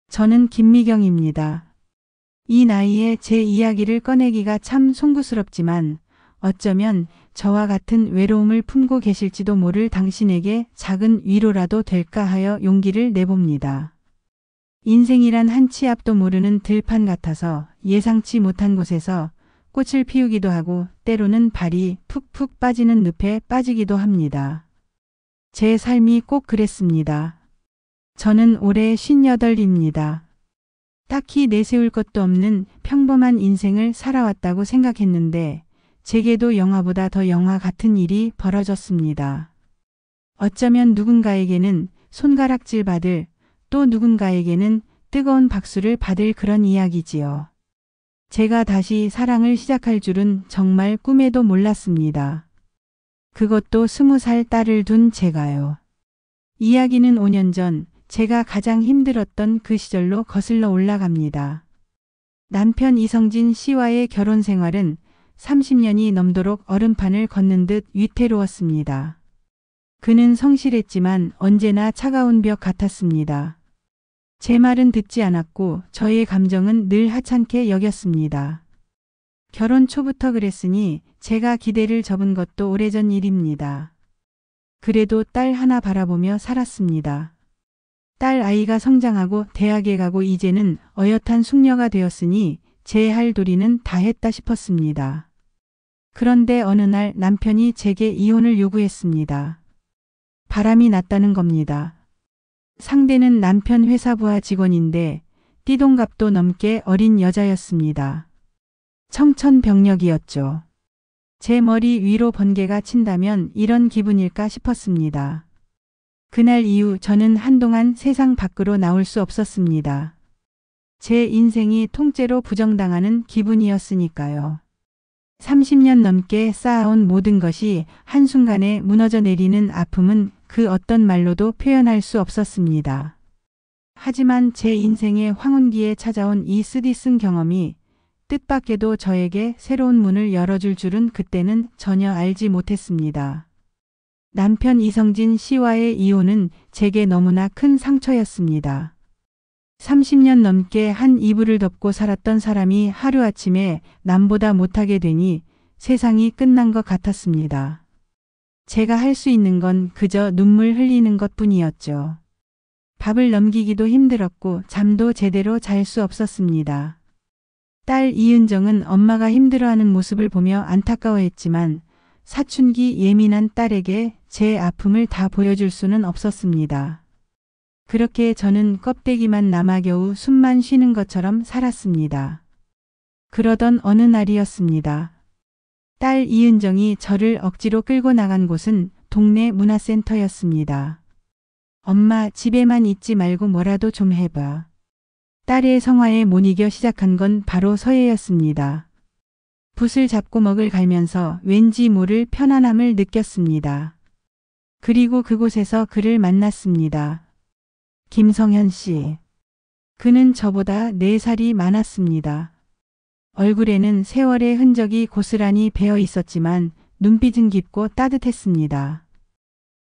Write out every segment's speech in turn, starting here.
저는 김미경입니다. 이 나이에 제 이야기를 꺼내기가 참 송구스럽지만 어쩌면 저와 같은 외로움을 품고 계실지도 모를 당신에게 작은 위로라도 될까 하여 용기를 내봅니다. 인생이란 한 치 앞도 모르는 들판 같아서 예상치 못한 곳에서 꽃을 피우기도 하고 때로는 발이 푹푹 빠지는 늪에 빠지기도 합니다. 제 삶이 꼭 그랬습니다. 저는 올해 58입니다. 딱히 내세울 것도 없는 평범한 인생을 살아왔다고 생각했는데 제게도 영화보다 더 영화 같은 일이 벌어졌습니다. 어쩌면 누군가에게는 손가락질 받을, 또 누군가에게는 뜨거운 박수를 받을 그런 이야기지요. 제가 다시 사랑을 시작할 줄은 정말 꿈에도 몰랐습니다. 그것도 20살 딸을 둔 제가요. 이야기는 5년 전 제가 가장 힘들었던 그 시절로 거슬러 올라갑니다. 남편 이성진 씨와의 결혼 생활은 30년이 넘도록 얼음판을 걷는 듯 위태로웠습니다. 그는 성실했지만 언제나 차가운 벽 같았습니다. 제 말은 듣지 않았고 저의 감정은 늘 하찮게 여겼습니다. 결혼 초부터 그랬으니 제가 기대를 접은 것도 오래전 일입니다. 그래도 딸 하나 바라보며 살았습니다. 딸 아이가 성장하고 대학에 가고 이제는 어엿한 숙녀가 되었으니 제 할 도리는 다 했다 싶었습니다. 그런데 어느 날 남편이 제게 이혼을 요구했습니다. 바람이 났다는 겁니다. 상대는 남편 회사 부하 직원인데 띠동갑도 넘게 어린 여자였습니다. 청천벽력이었죠. 제 머리 위로 번개가 친다면 이런 기분일까 싶었습니다. 그날 이후 저는 한동안 세상 밖으로 나올 수 없었습니다. 제 인생이 통째로 부정당하는 기분이었으니까요. 30년 넘게 쌓아온 모든 것이 한순간에 무너져 내리는 아픔은 그 어떤 말로도 표현할 수 없었습니다. 하지만 제 인생의 황혼기에 찾아온 이 쓰디쓴 경험이 뜻밖에도 저에게 새로운 문을 열어줄 줄은 그때는 전혀 알지 못했습니다. 남편 이성진 씨와의 이혼은 제게 너무나 큰 상처였습니다. 30년 넘게 한 이불을 덮고 살았던 사람이 하루아침에 남보다 못하게 되니 세상이 끝난 것 같았습니다. 제가 할 수 있는 건 그저 눈물 흘리는 것뿐이었죠. 밥을 넘기기도 힘들었고 잠도 제대로 잘 수 없었습니다. 딸 이은정은 엄마가 힘들어하는 모습을 보며 안타까워했지만 사춘기 예민한 딸에게 제 아픔을 다 보여줄 수는 없었습니다. 그렇게 저는 껍데기만 남아 겨우 숨만 쉬는 것처럼 살았습니다. 그러던 어느 날이었습니다. 딸 이은정이 저를 억지로 끌고 나간 곳은 동네 문화센터였습니다. 엄마, 집에만 있지 말고 뭐라도 좀 해봐. 딸의 성화에 못 이겨 시작한 건 바로 서예였습니다. 붓을 잡고 먹을 갈면서 왠지 모를 편안함을 느꼈습니다. 그리고 그곳에서 그를 만났습니다. 김성현 씨. 그는 저보다 4살이 많았습니다. 얼굴에는 세월의 흔적이 고스란히 배어 있었지만 눈빛은 깊고 따뜻했습니다.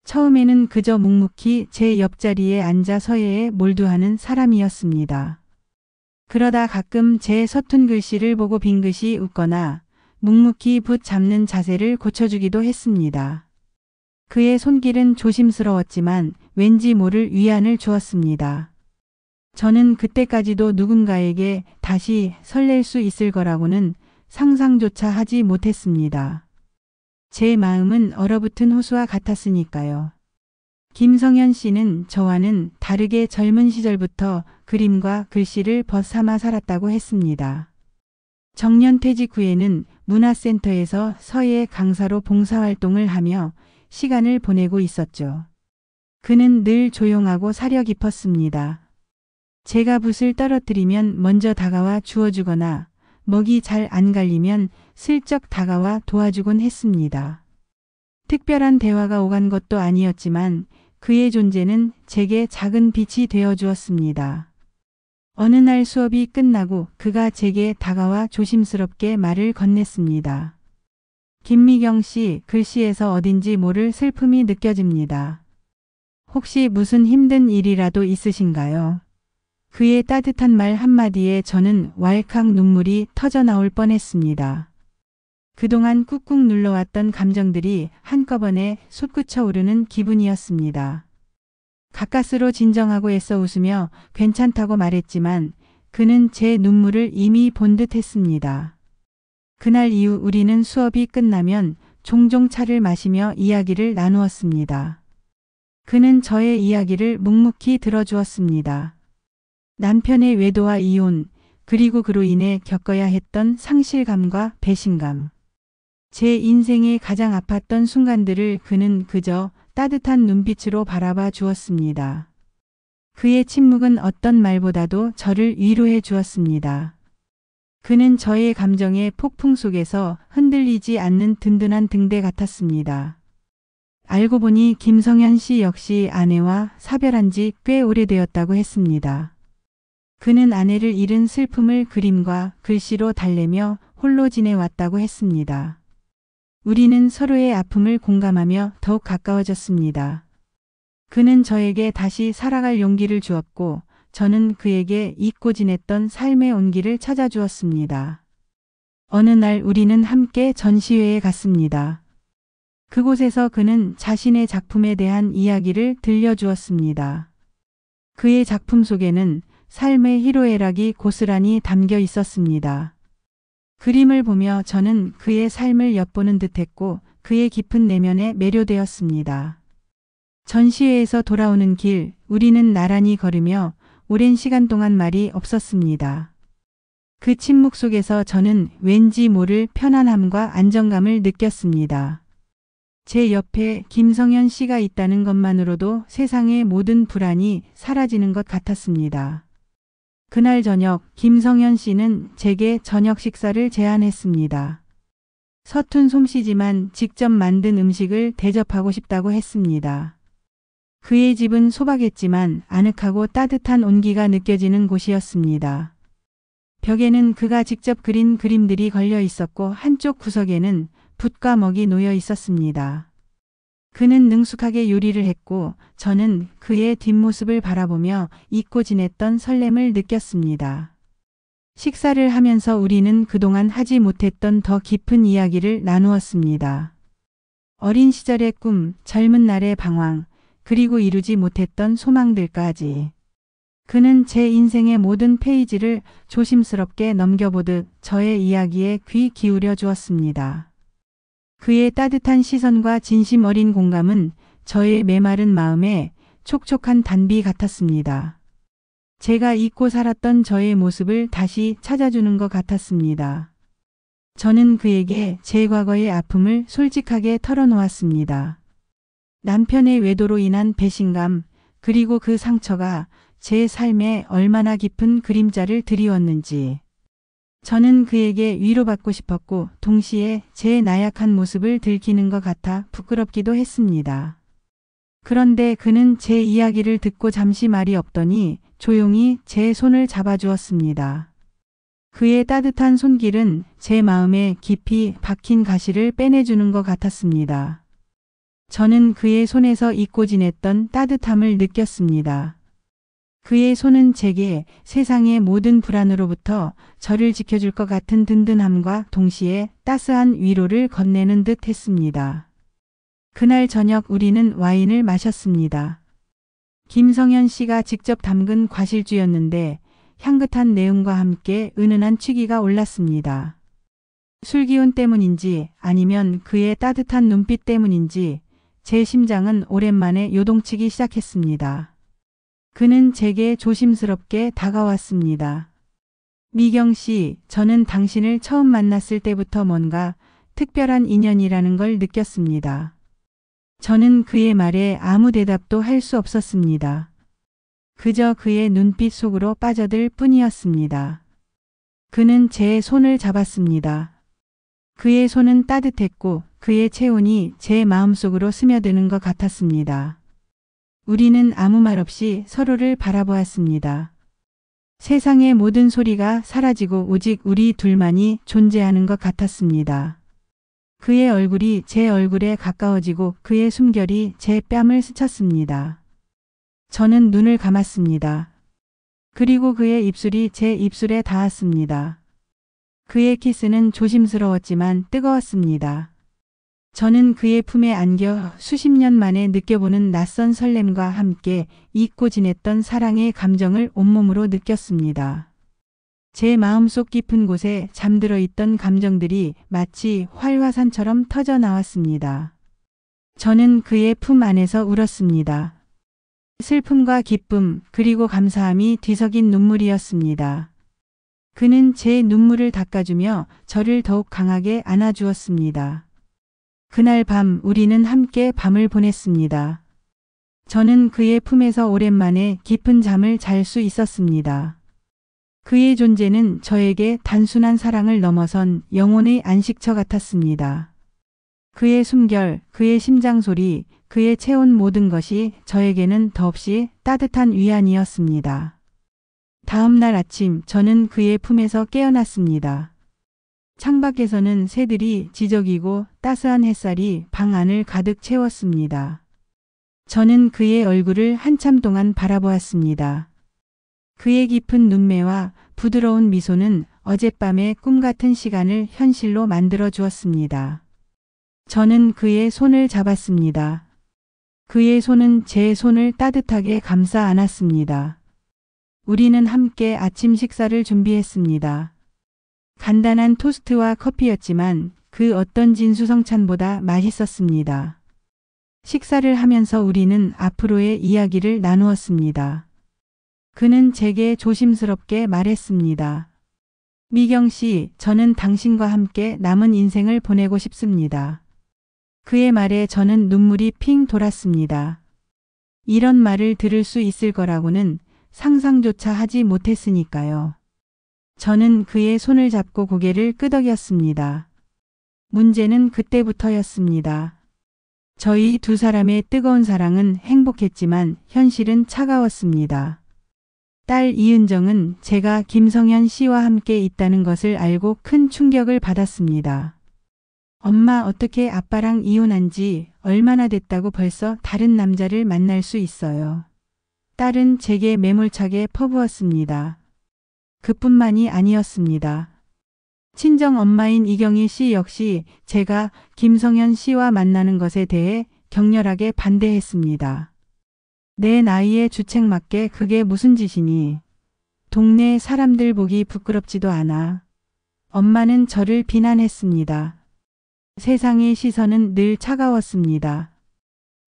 처음에는 그저 묵묵히 제 옆자리에 앉아 서예에 몰두하는 사람이었습니다. 그러다 가끔 제 서툰 글씨를 보고 빙긋이 웃거나 묵묵히 붓 잡는 자세를 고쳐주기도 했습니다. 그의 손길은 조심스러웠지만 왠지 모를 위안을 주었습니다. 저는 그때까지도 누군가에게 다시 설렐 수 있을 거라고는 상상조차 하지 못했습니다. 제 마음은 얼어붙은 호수와 같았으니까요. 김성현 씨는 저와는 다르게 젊은 시절부터 그림과 글씨를 벗삼아 살았다고 했습니다. 정년퇴직 후에는 문화센터에서 서예 강사로 봉사활동을 하며 시간을 보내고 있었죠. 그는 늘 조용하고 사려 깊었습니다. 제가 붓을 떨어뜨리면 먼저 다가와 주워주거나 먹이 잘 안 갈리면 슬쩍 다가와 도와주곤 했습니다. 특별한 대화가 오간 것도 아니었지만 그의 존재는 제게 작은 빛이 되어 주었습니다. 어느 날 수업이 끝나고 그가 제게 다가와 조심스럽게 말을 건넸습니다. 김미경 씨, 글씨에서 어딘지 모를 슬픔이 느껴집니다. 혹시 무슨 힘든 일이라도 있으신가요? 그의 따뜻한 말 한마디에 저는 왈칵 눈물이 터져 나올 뻔했습니다. 그동안 꾹꾹 눌러왔던 감정들이 한꺼번에 솟구쳐 오르는 기분이었습니다. 가까스로 진정하고 애써 웃으며 괜찮다고 말했지만 그는 제 눈물을 이미 본 듯 했습니다. 그날 이후 우리는 수업이 끝나면 종종 차를 마시며 이야기를 나누었습니다. 그는 저의 이야기를 묵묵히 들어주었습니다. 남편의 외도와 이혼, 그리고 그로 인해 겪어야 했던 상실감과 배신감. 제 인생에 가장 아팠던 순간들을 그는 그저 따뜻한 눈빛으로 바라봐 주었습니다. 그의 침묵은 어떤 말보다도 저를 위로해 주었습니다. 그는 저의 감정의 폭풍 속에서 흔들리지 않는 든든한 등대 같았습니다. 알고 보니 김성현 씨 역시 아내와 사별한 지 꽤 오래되었다고 했습니다. 그는 아내를 잃은 슬픔을 그림과 글씨로 달래며 홀로 지내왔다고 했습니다. 우리는 서로의 아픔을 공감하며 더욱 가까워졌습니다. 그는 저에게 다시 살아갈 용기를 주었고 저는 그에게 잊고 지냈던 삶의 온기를 찾아주었습니다. 어느 날 우리는 함께 전시회에 갔습니다. 그곳에서 그는 자신의 작품에 대한 이야기를 들려주었습니다. 그의 작품 속에는 삶의 희로애락이 고스란히 담겨 있었습니다. 그림을 보며 저는 그의 삶을 엿보는 듯했고 그의 깊은 내면에 매료되었습니다. 전시회에서 돌아오는 길, 우리는 나란히 걸으며 오랜 시간 동안 말이 없었습니다. 그 침묵 속에서 저는 왠지 모를 편안함과 안정감을 느꼈습니다. 제 옆에 김성현 씨가 있다는 것만으로도 세상의 모든 불안이 사라지는 것 같았습니다. 그날 저녁 김성현 씨는 제게 저녁 식사를 제안했습니다. 서툰 솜씨지만 직접 만든 음식을 대접하고 싶다고 했습니다. 그의 집은 소박했지만 아늑하고 따뜻한 온기가 느껴지는 곳이었습니다. 벽에는 그가 직접 그린 그림들이 걸려 있었고 한쪽 구석에는 붓과 먹이 놓여 있었습니다. 그는 능숙하게 요리를 했고 저는 그의 뒷모습을 바라보며 잊고 지냈던 설렘을 느꼈습니다. 식사를 하면서 우리는 그동안 하지 못했던 더 깊은 이야기를 나누었습니다. 어린 시절의 꿈, 젊은 날의 방황, 그리고 이루지 못했던 소망들까지. 그는 제 인생의 모든 페이지를 조심스럽게 넘겨보듯 저의 이야기에 귀 기울여 주었습니다. 그의 따뜻한 시선과 진심 어린 공감은 저의 메마른 마음에 촉촉한 단비 같았습니다. 제가 잊고 살았던 저의 모습을 다시 찾아주는 것 같았습니다. 저는 그에게 제 과거의 아픔을 솔직하게 털어놓았습니다. 남편의 외도로 인한 배신감, 그리고 그 상처가 제 삶에 얼마나 깊은 그림자를 드리웠는지. 저는 그에게 위로받고 싶었고 동시에 제 나약한 모습을 들키는 것 같아 부끄럽기도 했습니다. 그런데 그는 제 이야기를 듣고 잠시 말이 없더니 조용히 제 손을 잡아주었습니다. 그의 따뜻한 손길은 제 마음에 깊이 박힌 가시를 빼내주는 것 같았습니다. 저는 그의 손에서 잊고 지냈던 따뜻함을 느꼈습니다. 그의 손은 제게 세상의 모든 불안으로부터 저를 지켜줄 것 같은 든든함과 동시에 따스한 위로를 건네는 듯 했습니다. 그날 저녁 우리는 와인을 마셨습니다. 김성현 씨가 직접 담근 과실주였는데 향긋한 내음과 함께 은은한 취기가 올랐습니다. 술기운 때문인지 아니면 그의 따뜻한 눈빛 때문인지 제 심장은 오랜만에 요동치기 시작했습니다. 그는 제게 조심스럽게 다가왔습니다. 미경 씨, 저는 당신을 처음 만났을 때부터 뭔가 특별한 인연이라는 걸 느꼈습니다. 저는 그의 말에 아무 대답도 할 수 없었습니다. 그저 그의 눈빛 속으로 빠져들 뿐이었습니다. 그는 제 손을 잡았습니다. 그의 손은 따뜻했고 그의 체온이 제 마음속으로 스며드는 것 같았습니다. 우리는 아무 말 없이 서로를 바라보았습니다. 세상의 모든 소리가 사라지고 오직 우리 둘만이 존재하는 것 같았습니다. 그의 얼굴이 제 얼굴에 가까워지고 그의 숨결이 제 뺨을 스쳤습니다. 저는 눈을 감았습니다. 그리고 그의 입술이 제 입술에 닿았습니다. 그의 키스는 조심스러웠지만 뜨거웠습니다. 저는 그의 품에 안겨 수십 년 만에 느껴보는 낯선 설렘과 함께 잊고 지냈던 사랑의 감정을 온몸으로 느꼈습니다. 제 마음속 깊은 곳에 잠들어 있던 감정들이 마치 활화산처럼 터져 나왔습니다. 저는 그의 품 안에서 울었습니다. 슬픔과 기쁨 그리고 감사함이 뒤섞인 눈물이었습니다. 그는 제 눈물을 닦아주며 저를 더욱 강하게 안아주었습니다. 그날 밤 우리는 함께 밤을 보냈습니다. 저는 그의 품에서 오랜만에 깊은 잠을 잘 수 있었습니다. 그의 존재는 저에게 단순한 사랑을 넘어선 영혼의 안식처 같았습니다. 그의 숨결, 그의 심장 소리, 그의 체온 모든 것이 저에게는 더없이 따뜻한 위안이었습니다. 다음 날 아침 저는 그의 품에서 깨어났습니다. 창밖에서는 새들이 지저귀고 따스한 햇살이 방 안을 가득 채웠습니다. 저는 그의 얼굴을 한참 동안 바라보았습니다. 그의 깊은 눈매와 부드러운 미소는 어젯밤의 꿈 같은 시간을 현실로 만들어 주었습니다. 저는 그의 손을 잡았습니다. 그의 손은 제 손을 따뜻하게 감싸 안았습니다. 우리는 함께 아침 식사를 준비했습니다. 간단한 토스트와 커피였지만 그 어떤 진수성찬보다 맛있었습니다. 식사를 하면서 우리는 앞으로의 이야기를 나누었습니다. 그는 제게 조심스럽게 말했습니다. 미경 씨, 저는 당신과 함께 남은 인생을 보내고 싶습니다. 그의 말에 저는 눈물이 핑 돌았습니다. 이런 말을 들을 수 있을 거라고는 상상조차 하지 못했으니까요. 저는 그의 손을 잡고 고개를 끄덕였습니다. 문제는 그때부터였습니다. 저희 두 사람의 뜨거운 사랑은 행복했지만 현실은 차가웠습니다. 딸 이은정은 제가 김성현 씨와 함께 있다는 것을 알고 큰 충격을 받았습니다. 엄마, 어떻게 아빠랑 이혼한 지 얼마나 됐다고 벌써 다른 남자를 만날 수 있어요. 딸은 제게 매몰차게 퍼부었습니다. 그뿐만이 아니었습니다. 친정 엄마인 이경희 씨 역시 제가 김성현 씨와 만나는 것에 대해 격렬하게 반대했습니다. 내 나이에 주책맞게 그게 무슨 짓이니? 동네 사람들 보기 부끄럽지도 않아. 엄마는 저를 비난했습니다. 세상의 시선은 늘 차가웠습니다.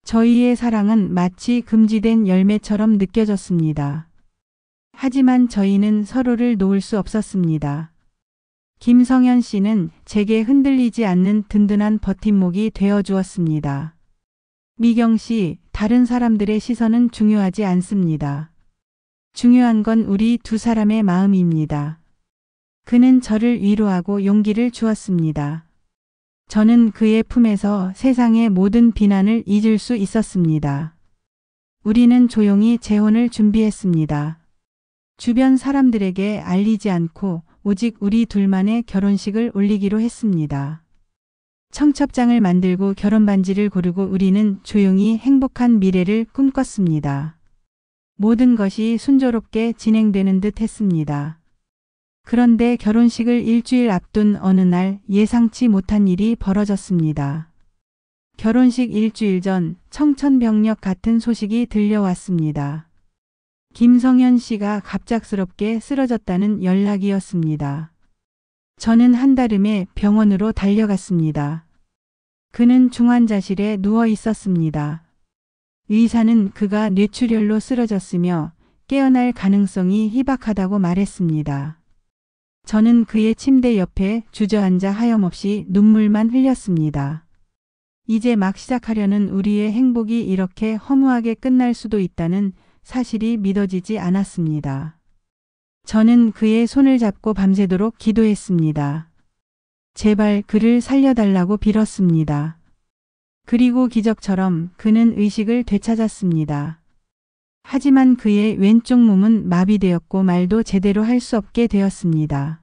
저희의 사랑은 마치 금지된 열매처럼 느껴졌습니다. 하지만 저희는 서로를 놓을 수 없었습니다. 김성현 씨는 제게 흔들리지 않는 든든한 버팀목이 되어 주었습니다. 미경 씨, 다른 사람들의 시선은 중요하지 않습니다. 중요한 건 우리 두 사람의 마음입니다. 그는 저를 위로하고 용기를 주었습니다. 저는 그의 품에서 세상의 모든 비난을 잊을 수 있었습니다. 우리는 조용히 재혼을 준비했습니다. 주변 사람들에게 알리지 않고 오직 우리 둘만의 결혼식을 올리기로 했습니다. 청첩장을 만들고 결혼반지를 고르고 우리는 조용히 행복한 미래를 꿈꿨습니다. 모든 것이 순조롭게 진행되는 듯 했습니다. 그런데 결혼식을 일주일 앞둔 어느 날 예상치 못한 일이 벌어졌습니다. 결혼식 일주일 전 청천벽력 같은 소식이 들려왔습니다. 김성현 씨가 갑작스럽게 쓰러졌다는 연락이었습니다. 저는 한달음에 병원으로 달려갔습니다. 그는 중환자실에 누워 있었습니다. 의사는 그가 뇌출혈로 쓰러졌으며 깨어날 가능성이 희박하다고 말했습니다. 저는 그의 침대 옆에 주저앉아 하염없이 눈물만 흘렸습니다. 이제 막 시작하려는 우리의 행복이 이렇게 허무하게 끝날 수도 있다는 사실이 믿어지지 않았습니다. 저는 그의 손을 잡고 밤새도록 기도했습니다. 제발 그를 살려달라고 빌었습니다. 그리고 기적처럼 그는 의식을 되찾았습니다. 하지만 그의 왼쪽 몸은 마비되었고 말도 제대로 할 수 없게 되었습니다.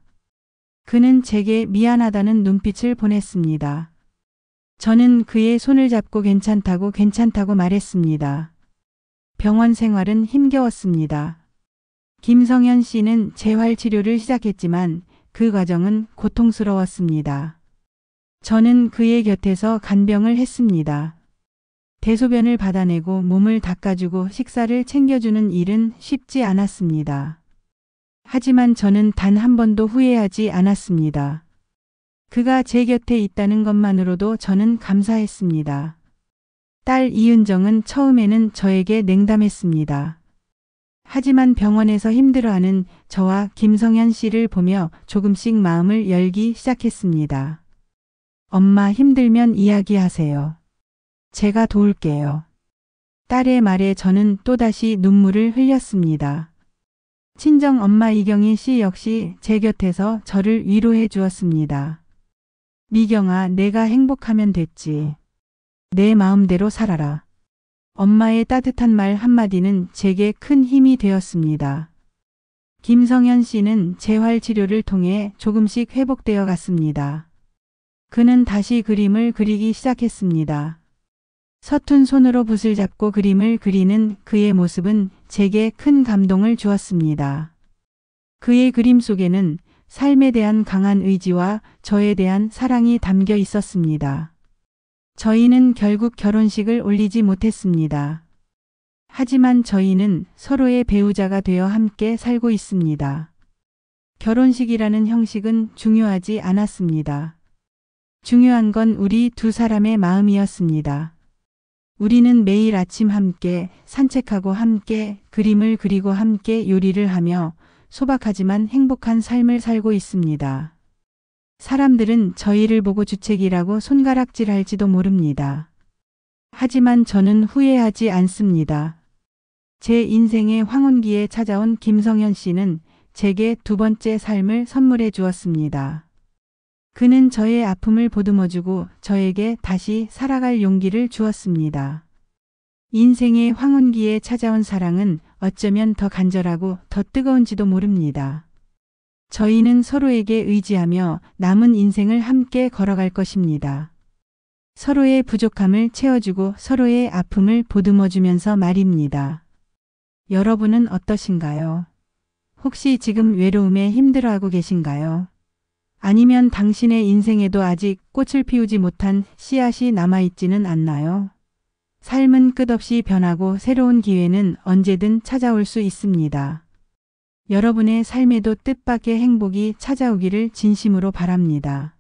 그는 제게 미안하다는 눈빛을 보냈습니다. 저는 그의 손을 잡고 괜찮다고 말했습니다. 병원 생활은 힘겨웠습니다. 김성현 씨는 재활치료를 시작했지만 그 과정은 고통스러웠습니다. 저는 그의 곁에서 간병을 했습니다. 대소변을 받아내고 몸을 닦아주고 식사를 챙겨주는 일은 쉽지 않았습니다. 하지만 저는 단 한 번도 후회하지 않았습니다. 그가 제 곁에 있다는 것만으로도 저는 감사했습니다. 딸 이은정은 처음에는 저에게 냉담했습니다. 하지만 병원에서 힘들어하는 저와 김성현 씨를 보며 조금씩 마음을 열기 시작했습니다. 엄마 힘들면 이야기하세요. 제가 도울게요. 딸의 말에 저는 또다시 눈물을 흘렸습니다. 친정 엄마 이경희 씨 역시 제 곁에서 저를 위로해 주었습니다. 미경아, 내가 행복하면 됐지. 내 마음대로 살아라. 엄마의 따뜻한 말 한마디는 제게 큰 힘이 되었습니다. 김성현 씨는 재활치료를 통해 조금씩 회복되어 갔습니다. 그는 다시 그림을 그리기 시작했습니다. 서툰 손으로 붓을 잡고 그림을 그리는 그의 모습은 제게 큰 감동을 주었습니다. 그의 그림 속에는 삶에 대한 강한 의지와 저에 대한 사랑이 담겨 있었습니다. 저희는 결국 결혼식을 올리지 못했습니다. 하지만 저희는 서로의 배우자가 되어 함께 살고 있습니다. 결혼식이라는 형식은 중요하지 않았습니다. 중요한 건 우리 두 사람의 마음이었습니다. 우리는 매일 아침 함께 산책하고 함께 그림을 그리고 함께 요리를 하며 소박하지만 행복한 삶을 살고 있습니다. 사람들은 저희를 보고 주책이라고 손가락질할지도 모릅니다. 하지만 저는 후회하지 않습니다. 제 인생의 황혼기에 찾아온 김성현 씨는 제게 두 번째 삶을 선물해 주었습니다. 그는 저의 아픔을 보듬어주고 저에게 다시 살아갈 용기를 주었습니다. 인생의 황혼기에 찾아온 사랑은 어쩌면 더 간절하고 더 뜨거운지도 모릅니다. 저희는 서로에게 의지하며 남은 인생을 함께 걸어갈 것입니다. 서로의 부족함을 채워주고 서로의 아픔을 보듬어주면서 말입니다. 여러분은 어떠신가요? 혹시 지금 외로움에 힘들어하고 계신가요? 아니면 당신의 인생에도 아직 꽃을 피우지 못한 씨앗이 남아있지는 않나요? 삶은 끝없이 변하고 새로운 기회는 언제든 찾아올 수 있습니다. 여러분의 삶에도 뜻밖의 행복이 찾아오기를 진심으로 바랍니다.